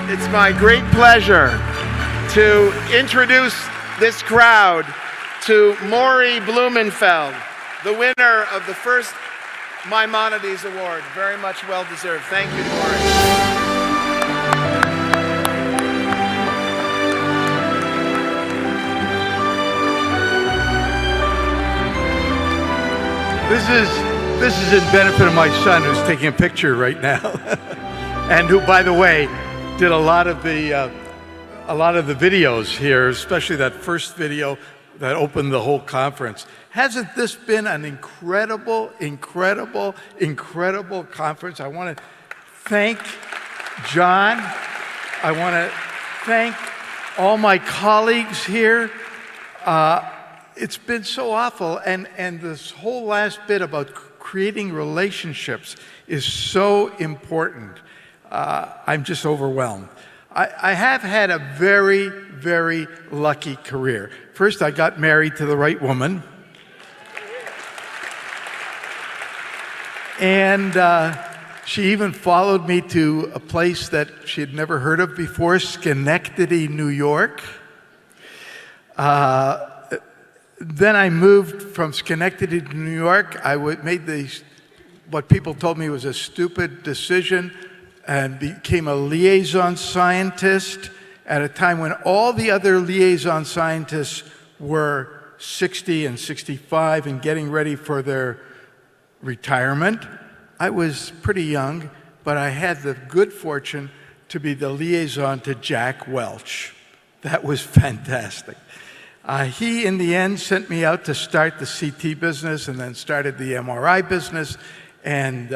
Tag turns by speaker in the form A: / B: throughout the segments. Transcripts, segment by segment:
A: It's my great pleasure to introduce this crowd to Morry Blumenfeld, the winner of the first Maimonides Award. Very much well-deserved. Thank you, Morry.
B: This is in benefit of my son, who's taking a picture right now, and who, by the way, did a lot of the videos here, especially that first video that opened the whole conference. Hasn't this been an incredible, incredible, incredible conference? I want to thank John. I want to thank all my colleagues here. It's been so awful, and this whole last bit about creating relationships is so important. I'm just overwhelmed. I have had a very, very lucky career. First, I got married to the right woman. And she even followed me to a place that she had never heard of before, Schenectady, New York. Then I moved from Schenectady to New York. I made what people told me was a stupid decision and became a liaison scientist at a time when all the other liaison scientists were 60 and 65 and getting ready for their retirement. I was pretty young, but I had the good fortune to be the liaison to Jack Welch. That was fantastic. He, in the end, sent me out to start the CT business and then started the MRI business. And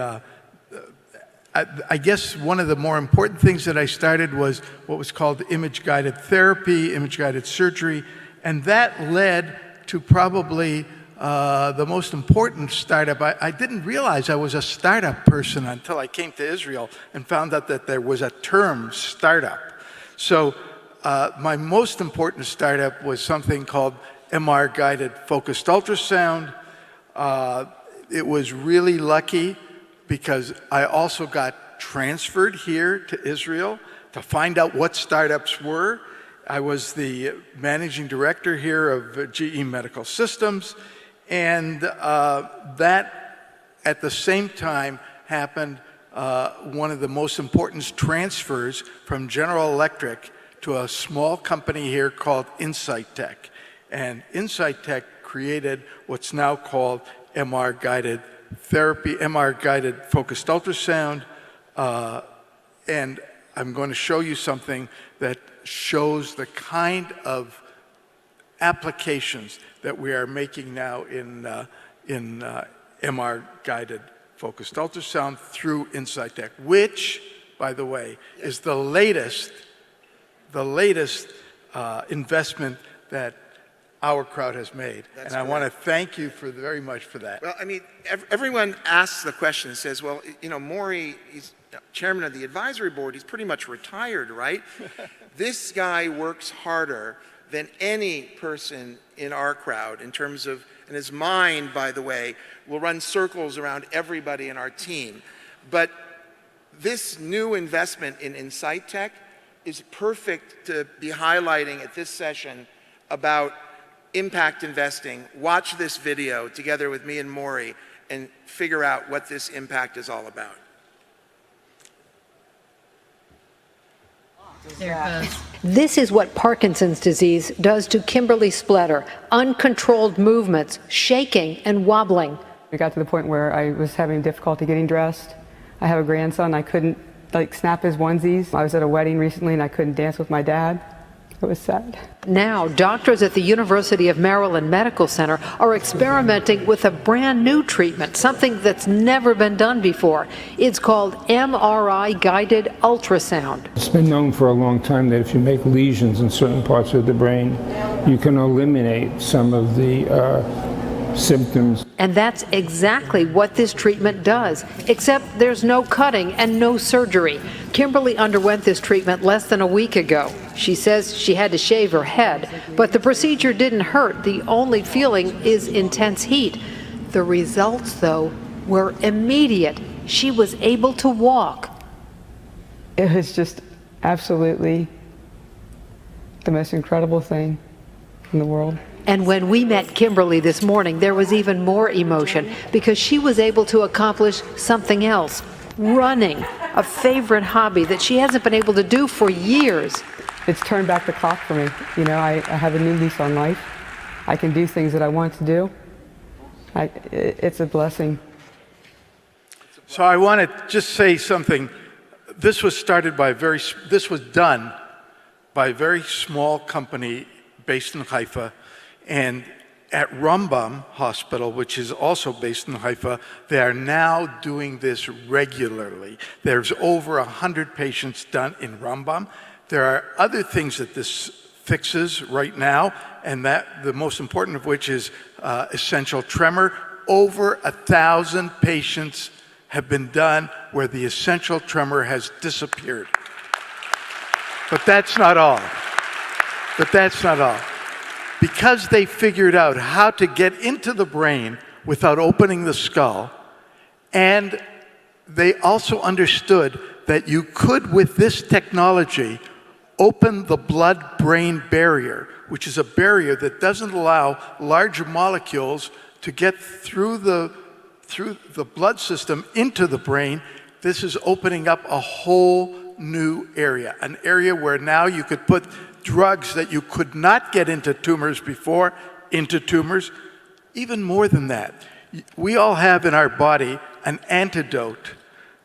B: I guess one of the more important things that I started was what was called image-guided therapy, image-guided surgery. And that led to probably the most important startup. I didn't realize I was a startup person until I came to Israel and found out that there was a term, startup. So my most important startup was something called MR-guided focused ultrasound. It was really lucky because I also got transferred here to Israel to find out what startups were. I was the managing director here of GE Medical Systems, and that at the same time happened one of the most important transfers from General Electric to a small company here called MedTech. And MedTech created what's now called MR-guided therapy, MR-guided focused ultrasound. And I'm going to show you something that shows the kind of applications that we are making now in MR-guided focused ultrasound through MedTech, which, by the way, is the latest investment that OurCrowd has made. That's and I want to thank you very much for that.
A: Well, I mean, everyone asks the question and says, well, you know, Morry, he's chairman of the advisory board, he's pretty much retired, right? This guy works harder than any person in our crowd in terms of, and his mind, by the way, will run circles around everybody in our team. But this new investment in MedTech is perfect to be highlighting at this session about impact investing. Watch this video together with me and Morry and figure out what this impact is all about.
C: There it goes.
D: This is what Parkinson's disease does to Kimberly Spletter. Uncontrolled movements, shaking and wobbling.
E: We got to the point where I was having difficulty getting dressed. I have a grandson. I couldn't snap his onesies. I was at a wedding recently and I couldn't dance with my dad. It was sad.
D: Now, doctors at the University of Maryland Medical Center are experimenting with a brand new treatment, something that's never been done before. It's called MRI-guided ultrasound.
F: It's been known for a long time that if you make lesions in certain parts of the brain, you can eliminate some of the symptoms.
D: And that's exactly what this treatment does, except there's no cutting and no surgery. Kimberly underwent this treatment less than a week ago. She says she had to shave her head, but the procedure didn't hurt. The only feeling is intense heat. The results, though, were immediate. She was able to walk.
E: It was just absolutely the most incredible thing in the world.
D: And when we met Kimberly this morning, there was even more emotion because she was able to accomplish something else, running, a favorite hobby that she hasn't been able to do for years.
E: It's turned back the clock for me. You know, I have a new lease on life. I can do things that I want to do. It's a blessing.
B: So I want to just say something. This was done by a very small company based in Haifa, and at Rambam Hospital, which is also based in Haifa, they are now doing this regularly. There's over 100 patients done in Rambam. There are other things that this fixes right now, and that the most important of which is essential tremor. Over 1,000 patients have been done where the essential tremor has disappeared. But that's not all. Because they figured out how to get into the brain without opening the skull, and they also understood that you could, with this technology, open the blood-brain barrier, which is a barrier that doesn't allow large molecules to get through the blood system into the brain. This is opening up a whole new area, an area where now you could put drugs that you could not get into tumors before, into tumors. Even more than that, we all have in our body an antidote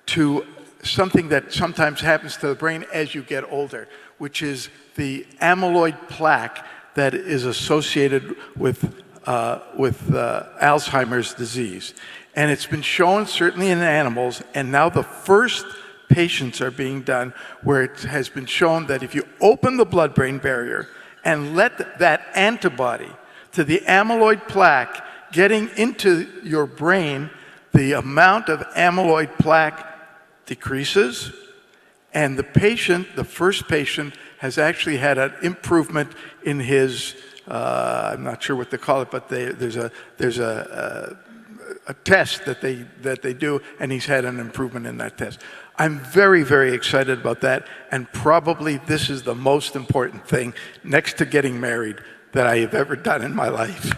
B: to something that sometimes happens to the brain as you get older, which is the amyloid plaque that is associated with Alzheimer's disease. And it's been shown, certainly in animals, and now the first patients are being done where it has been shown that if you open the blood-brain barrier and let that antibody to the amyloid plaque getting into your brain, the amount of amyloid plaque decreases, and the first patient has actually had an improvement in his, I'm not sure what they call it, but there's a test that they do, and he's had an improvement in that test. I'm very, very excited about that, and probably this is the most important thing, next to getting married, that I have ever done in my life.